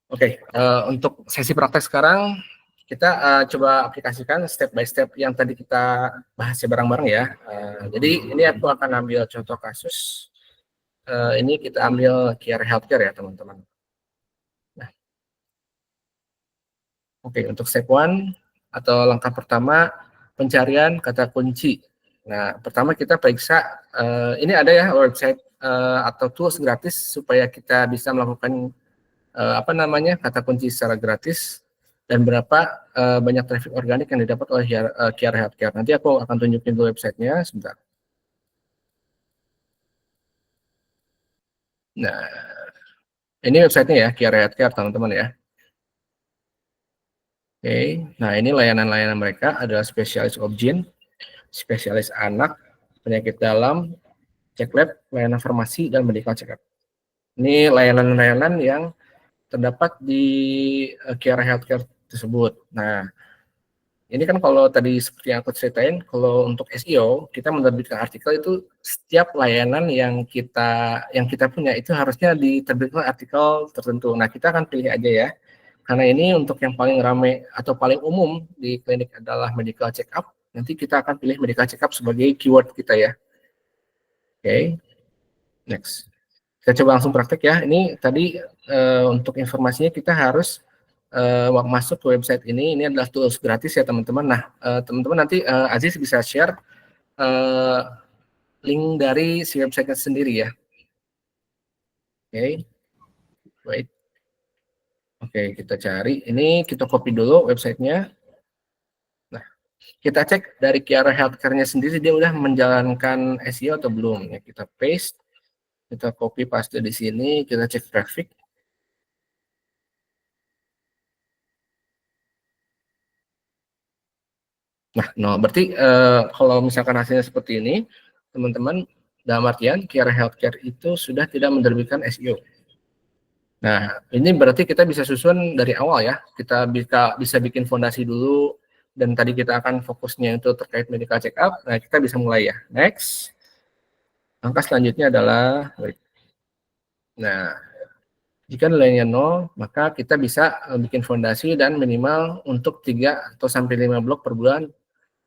Oke, untuk sesi praktek sekarang kita coba aplikasikan step by step yang tadi kita bahas ya bareng-bareng ya. Jadi ini aku akan ambil contoh kasus. Ini kita ambil Care Healthcare ya teman-teman. Nah, oke, untuk step one atau langkah pertama pencarian kata kunci. Nah, pertama kita periksa ini ada ya website atau tools gratis supaya kita bisa melakukan kata kunci secara gratis dan berapa banyak traffic organik yang didapat oleh Kiara Healthcare. Nanti aku akan tunjukin dulu websitenya sebentar. Nah, ini websitenya ya, Kiara Healthcare teman-teman ya. Oke, nah ini layanan-layanan mereka adalah spesialis obgyn, spesialis anak, penyakit dalam, cek lab, layanan farmasi, dan medical check-up. Ini layanan-layanan yang terdapat di Kiara Healthcare tersebut. Nah, ini kan kalau tadi seperti yang aku ceritain, kalau untuk SEO kita menerbitkan artikel itu setiap layanan yang kita punya itu harusnya diterbitkan artikel tertentu. Nah, kita akan pilih aja ya. Karena ini untuk yang paling ramai atau paling umum di klinik adalah medical check up. Nanti kita akan pilih medical check up sebagai keyword kita ya. Oke. Next. Kita coba langsung praktek ya. Ini tadi untuk informasinya kita harus masuk ke website ini adalah tools gratis ya teman-teman. Nah, teman-teman nanti Aziz bisa share link dari si website sendiri ya. Oke, wait. Oke, kita cari. Ini kita copy dulu websitenya. Nah, kita cek dari Kiara Healthcare-nya sendiri dia udah menjalankan SEO atau belum. Ya, kita paste, kita copy paste di sini, kita cek traffic. Nah, berarti kalau misalkan hasilnya seperti ini, teman-teman, dalam artian Kiara Healthcare itu sudah tidak menerbitkan SEO. Nah, ini berarti kita bisa susun dari awal ya. Kita bisa bikin fondasi dulu, dan tadi kita akan fokusnya itu terkait medical check up. Nah, kita bisa mulai ya. Next. Langkah selanjutnya adalah, nah, jika nilainya 0, maka kita bisa bikin fondasi dan minimal untuk 3 atau sampai 5 blog per bulan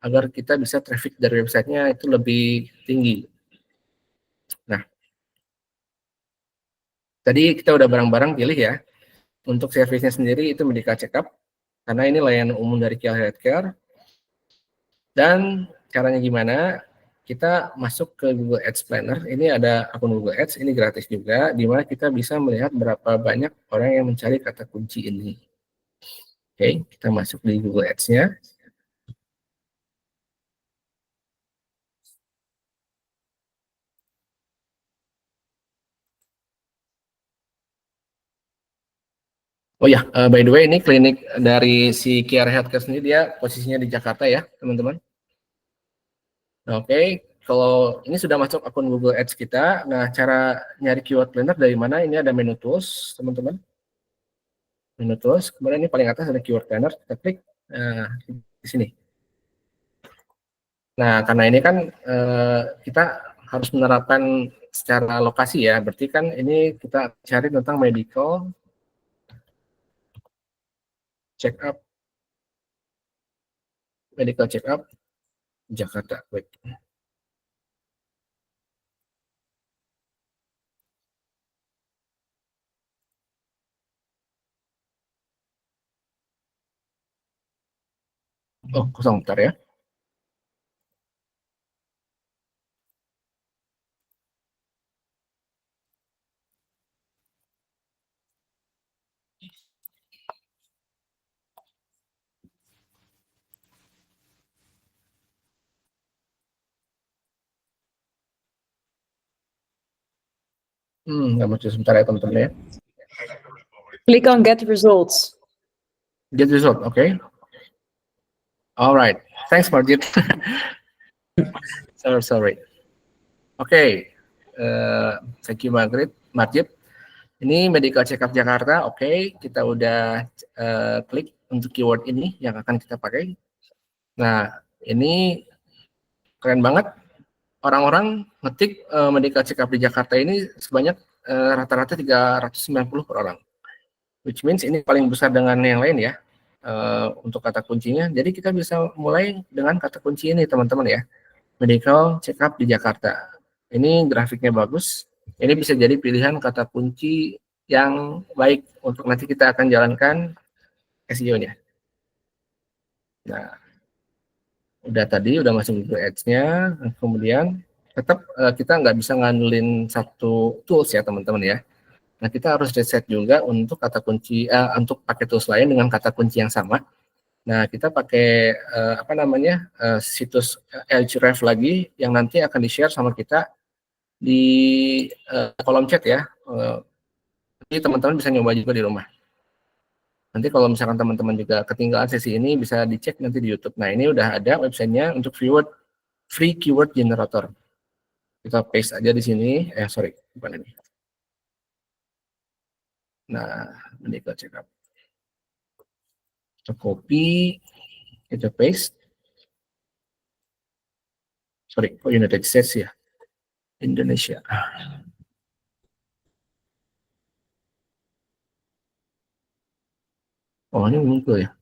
agar kita bisa traffic dari websitenya itu lebih tinggi. Nah, tadi kita udah bareng-bareng pilih ya. Untuk servisnya sendiri itu medical check-up, karena ini layanan umum dari Kiara Healthcare. Dan caranya gimana? Kita masuk ke Google Ads Planner. Ini ada akun Google Ads, ini gratis juga, di mana kita bisa melihat berapa banyak orang yang mencari kata kunci ini. Oke, kita masuk di Google Ads-nya. Oh ya, by the way, ini klinik dari si Kiara Healthcare sendiri, dia posisinya di Jakarta ya, teman-teman. Oke, kalau ini sudah masuk akun Google Ads kita, nah cara nyari keyword planner dari mana? Ini ada menu tools, teman-teman. Menu tools, kemudian ini paling atas ada keyword planner, kita klik di sini. Nah, karena ini kan kita harus menerapkan secara lokasi ya, berarti kan ini kita cari tentang medical check up Jakarta. Wait. Oh, kosong, bentar ya. Nggak muncul, sebentar ya teman-teman ya. Click on get results. Get result, okay. Alright, thanks Marjit. sorry. Oke, thank you Marjit. Ini medical check up Jakarta, oke. Kita udah klik untuk keyword ini yang akan kita pakai. Nah, ini keren banget. Orang-orang ngetik medical check up di Jakarta ini sebanyak rata-rata 390 per orang. which means ini paling besar dengan yang lain ya, untuk kata kuncinya. Jadi kita bisa mulai dengan kata kunci ini teman-teman ya, medical check up di Jakarta. Ini grafiknya bagus, ini bisa jadi pilihan kata kunci yang baik untuk nanti kita akan jalankan SEO-nya. Nah, udah masuk Google Ads-nya, kemudian tetap kita nggak bisa ngandelin satu tools ya teman-teman ya. Nah, kita harus reset juga untuk kata kunci, untuk pakai tools lain dengan kata kunci yang sama. Nah, kita pakai situs Ahrefs lagi yang nanti akan di-share sama kita di kolom chat ya. Jadi teman-teman bisa nyoba juga di rumah. Nanti kalau misalkan teman-teman juga ketinggalan sesi ini, bisa dicek nanti di YouTube. Nah, ini udah ada websitenya untuk free keyword generator. Kita paste aja di sini. Sorry, bukan ini. Nah, ini kita check up. Kita copy, kita paste. Sorry, kok United States ya? Indonesia. Oh, ini muncul ya.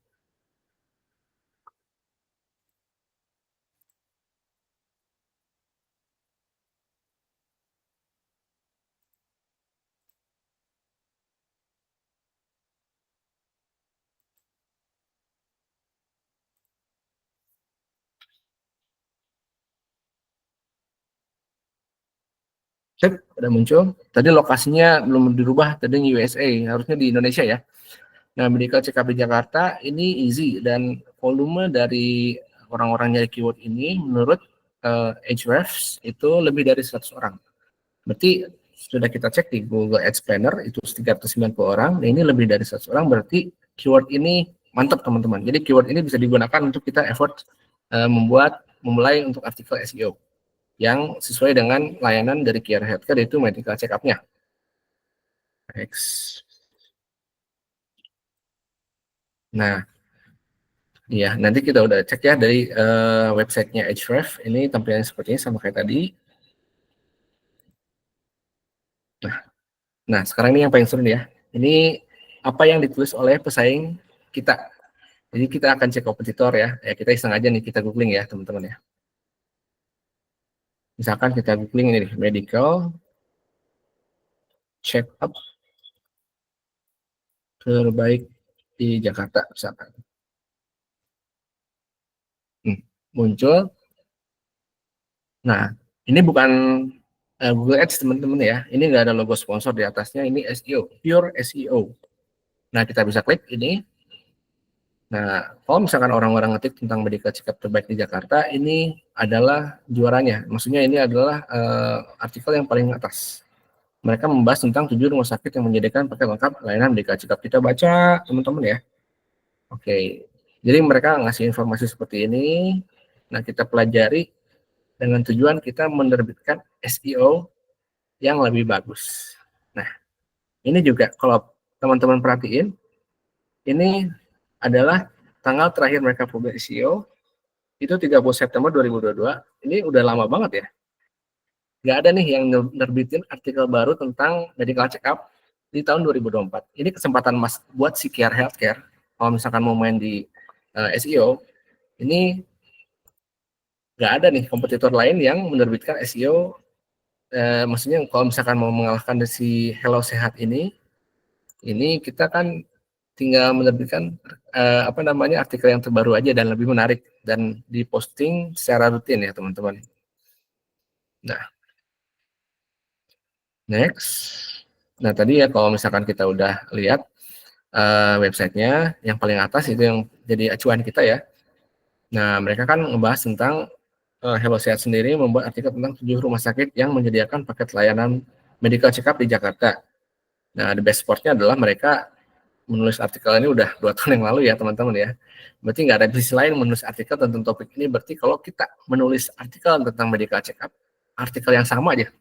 Cek, udah muncul. Tadi lokasinya belum dirubah, tadi USA, harusnya di Indonesia ya. Nah, medical check up di Jakarta ini easy, dan volume dari orang-orang nyari keyword ini menurut Ahrefs itu lebih dari 100 orang. Berarti sudah kita cek di Google Ads Planner itu 390 orang, nah ini lebih dari 100 orang, berarti keyword ini mantap teman-teman. Jadi keyword ini bisa digunakan untuk kita effort memulai untuk artikel SEO yang sesuai dengan layanan dari Care Healthcare, yaitu medical check up-nya. Next. Nah, ya nanti kita udah cek ya dari websitenya Ahrefs. Ini tampilannya seperti ini sama kayak tadi. Nah, sekarang ini yang paling seru ya. Ini apa yang ditulis oleh pesaing kita. Jadi kita akan cek kompetitor ya. Kita iseng aja nih, kita googling ya teman-teman ya. Misalkan kita googling ini nih, medical check up terbaik di Jakarta misalkan. Muncul. Nah, ini bukan Google Ads teman-teman ya. Ini nggak ada logo sponsor di atasnya. Ini SEO, pure SEO. Nah, kita bisa klik ini. Nah, kalau misalkan orang-orang ngetik tentang medical check up terbaik di Jakarta, ini adalah juaranya. Maksudnya ini adalah artikel yang paling atas. Mereka membahas tentang 7 rumah sakit yang menyediakan paket lengkap layanan medical check up. Kita baca, teman-teman ya. Oke, jadi mereka ngasih informasi seperti ini. Nah, kita pelajari dengan tujuan kita menerbitkan SEO yang lebih bagus. Nah, ini juga kalau teman-teman perhatiin, ini adalah tanggal terakhir mereka publish SEO, itu 30 September 2022, ini udah lama banget ya. Nggak ada nih yang nerbitin artikel baru tentang medical check up di tahun 2024. Ini kesempatan mas buat si Care Healthcare, kalau misalkan mau main di SEO, ini nggak ada nih kompetitor lain yang menerbitkan SEO, maksudnya kalau misalkan mau mengalahkan si Hello Sehat ini kita kan tinggal menerbitkan artikel yang terbaru aja dan lebih menarik dan diposting secara rutin ya teman-teman. Nah, next. Nah tadi ya kalau misalkan kita udah lihat websitenya, yang paling atas itu yang jadi acuan kita ya. Nah mereka kan ngebahas tentang Hello Sehat sendiri membuat artikel tentang 7 rumah sakit yang menyediakan paket layanan medical check up di Jakarta. Nah the best partnya adalah mereka menulis artikel ini udah 2 tahun yang lalu ya teman-teman ya. Berarti nggak ada bisnis lain menulis artikel tentang topik ini. Berarti kalau kita menulis artikel tentang medical check up, artikel yang sama aja,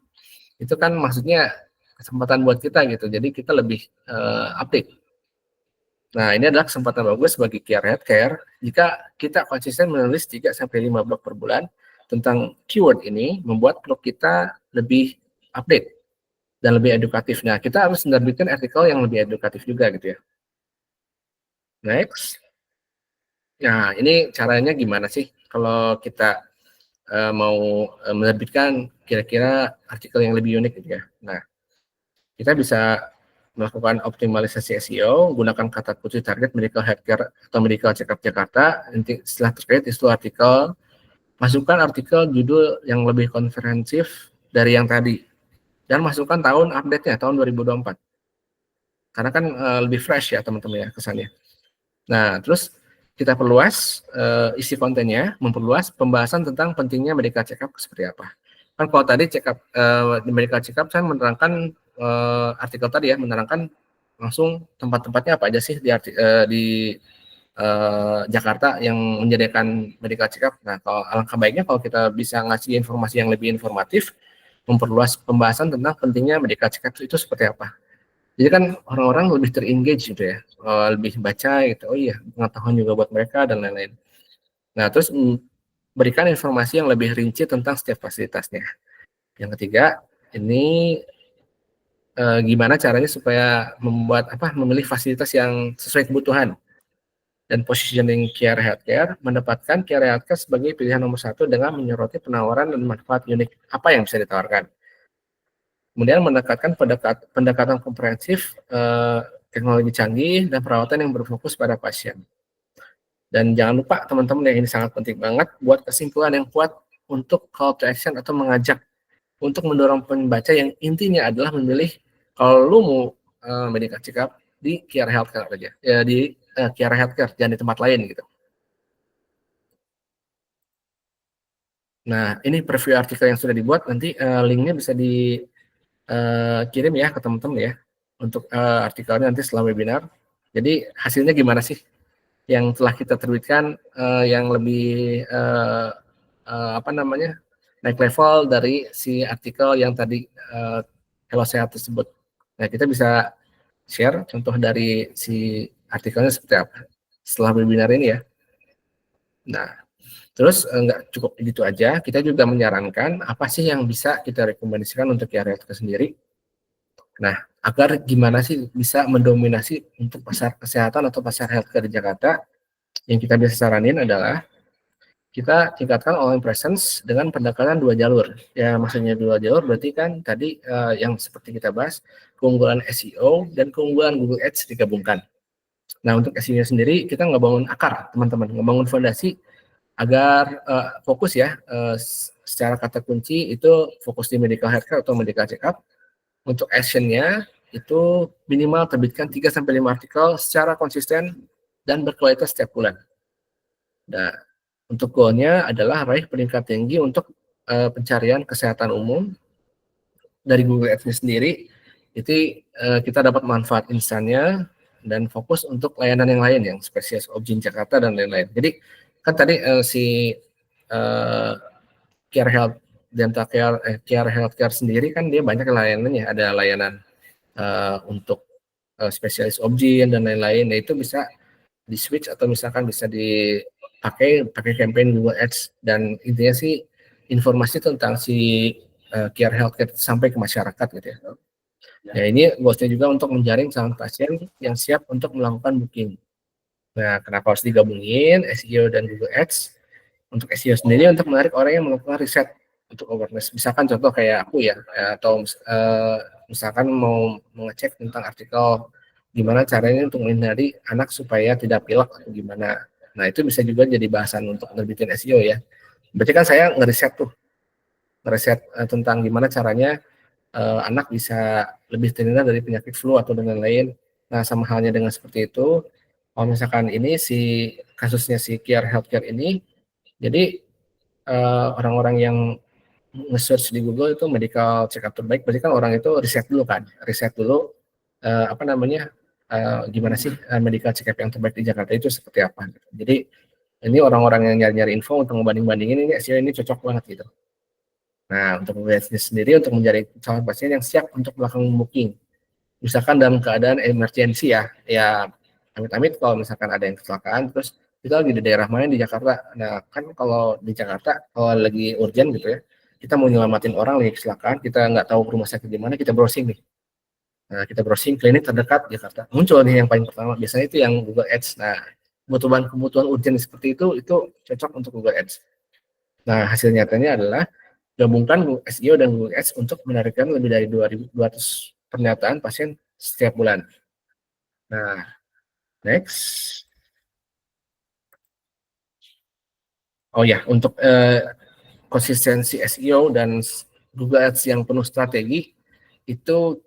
itu kan maksudnya kesempatan buat kita gitu. Jadi kita lebih update. Nah ini adalah kesempatan bagus bagi Care Healthcare jika kita konsisten menulis 3-5 blog per bulan tentang keyword ini, membuat blog kita lebih update dan lebih edukatif. Nah kita harus menerbitkan artikel yang lebih edukatif juga gitu ya. Next. Nah, ini caranya gimana sih kalau kita mau menerbitkan kira-kira artikel yang lebih unik gitu ya. Nah, kita bisa melakukan optimalisasi SEO, gunakan kata kunci target medical healthcare atau medical check-up Jakarta. Nanti setelah terkait itu artikel, masukkan artikel judul yang lebih komprehensif dari yang tadi. Dan masukkan tahun update-nya, tahun 2024. Karena kan lebih fresh ya teman-teman ya kesannya. Nah, terus kita perluas isi kontennya, memperluas pembahasan tentang pentingnya medical check-up seperti apa. Kan kalau tadi check-up di medical check-up saya menerangkan artikel tadi ya, menerangkan langsung tempat-tempatnya apa aja sih di Jakarta yang menyediakan medical check-up. Nah, kalau alangkah baiknya kalau kita bisa ngasih informasi yang lebih informatif, memperluas pembahasan tentang pentingnya medical check-up itu seperti apa. Jadi kan orang-orang lebih ter-engage gitu ya, lebih baca gitu, oh iya pengetahuan juga buat mereka dan lain-lain. Nah terus berikan informasi yang lebih rinci tentang setiap fasilitasnya. Yang ketiga, ini gimana caranya supaya memilih fasilitas yang sesuai kebutuhan dan positioning Kiara Healthcare, mendapatkan Kiara Healthcare sebagai pilihan nomor satu dengan menyoroti penawaran dan manfaat unik apa yang bisa ditawarkan. Kemudian mendekatkan pendekatan komprehensif, teknologi canggih, dan perawatan yang berfokus pada pasien. Dan jangan lupa teman-teman yang ini sangat penting banget, buat kesimpulan yang kuat untuk call to action atau mengajak untuk mendorong pembaca yang intinya adalah memilih kalau lu mau medical check up di Kiara Healthcare aja, ya di Kiara Healthcare, jangan di tempat lain gitu. Nah, ini preview artikel yang sudah dibuat, nanti linknya bisa di kirim ya ke teman-teman ya untuk artikelnya nanti setelah webinar. Jadi hasilnya gimana sih yang telah kita terbitkan yang lebih naik level dari si artikel yang tadi Hello Sehat tersebut. Nah, kita bisa share contoh dari si artikelnya seperti apa setelah webinar ini ya. Nah, terus nggak cukup gitu aja, kita juga menyarankan apa sih yang bisa kita rekomendasikan untuk area itu sendiri. Nah, agar gimana sih bisa mendominasi untuk pasar kesehatan atau pasar healthcare di Jakarta, yang kita bisa saranin adalah kita tingkatkan online presence dengan pendekatan dua jalur. Ya, maksudnya dua jalur berarti kan tadi yang seperti kita bahas, keunggulan SEO dan keunggulan Google Ads digabungkan. Nah, untuk SEO sendiri kita ngebangun akar, teman-teman, ngebangun fondasi agar fokus ya, secara kata kunci itu fokus di medical healthcare atau medical check-up. Untuk actionnya itu minimal terbitkan 3-5 artikel secara konsisten dan berkualitas setiap bulan. Nah, untuk goalnya adalah raih peringkat tinggi untuk pencarian kesehatan umum dari Google Ads sendiri. Itu kita dapat manfaat insannya dan fokus untuk layanan yang lain yang spesies Objin Jakarta dan lain-lain. Jadi kan tadi si Care Health Dental Care Healthcare sendiri kan dia banyak layanannya, ada layanan untuk spesialis objin dan lain-lain. Nah, itu bisa di switch atau misalkan bisa pakai campaign Google Ads, dan intinya sih informasi tentang si Care Healthcare sampai ke masyarakat gitu ya. Ya, ini goalsnya juga untuk menjaring calon pasien yang siap untuk melakukan booking. Nah, kenapa harus digabungin SEO dan Google Ads? Untuk SEO sendiri untuk menarik orang yang melakukan riset untuk awareness. Misalkan contoh kayak aku ya, atau misalkan mau mengecek tentang artikel gimana caranya untuk menghindari anak supaya tidak pilek atau gimana. Nah, itu bisa juga jadi bahasan untuk nerbitin SEO ya. Berarti kan saya ngeriset tentang gimana caranya anak bisa lebih terhindar dari penyakit flu atau dan lain-lain. Nah, sama halnya dengan seperti itu, kalau misalkan ini kasusnya si Care Healthcare ini, jadi orang-orang yang nge-search di Google itu medical check-up terbaik, berarti kan orang itu riset dulu gimana sih medical check-up yang terbaik di Jakarta itu seperti apa. Jadi ini orang-orang yang nyari-nyari info untuk ngebanding-bandingin ini SEO ini cocok banget gitu. Nah, untuk bisnis sendiri untuk mencari calon pasien yang siap untuk melakukan booking. Misalkan dalam keadaan emergensi ya amit-amit kalau misalkan ada yang kecelakaan, terus kita lagi di daerah mana di Jakarta. Nah, kan kalau di Jakarta, kalau lagi urgent gitu ya, kita mau nyelamatin orang lagi kecelakaan, kita nggak tahu rumah sakit di mana, kita browsing nih. Nah, kita browsing klinik terdekat Jakarta. Muncul nih yang paling pertama. Biasanya itu yang Google Ads. Nah, kebutuhan urgent seperti itu cocok untuk Google Ads. Nah, hasil nyatanya adalah gabungkan Google SEO dan Google Ads untuk menarikkan lebih dari 2.200 pernyataan pasien setiap bulan. Nah, next. Oh ya, untuk konsistensi SEO dan Google Ads yang penuh strategi itu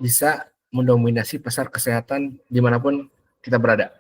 bisa mendominasi pasar kesehatan dimanapun kita berada.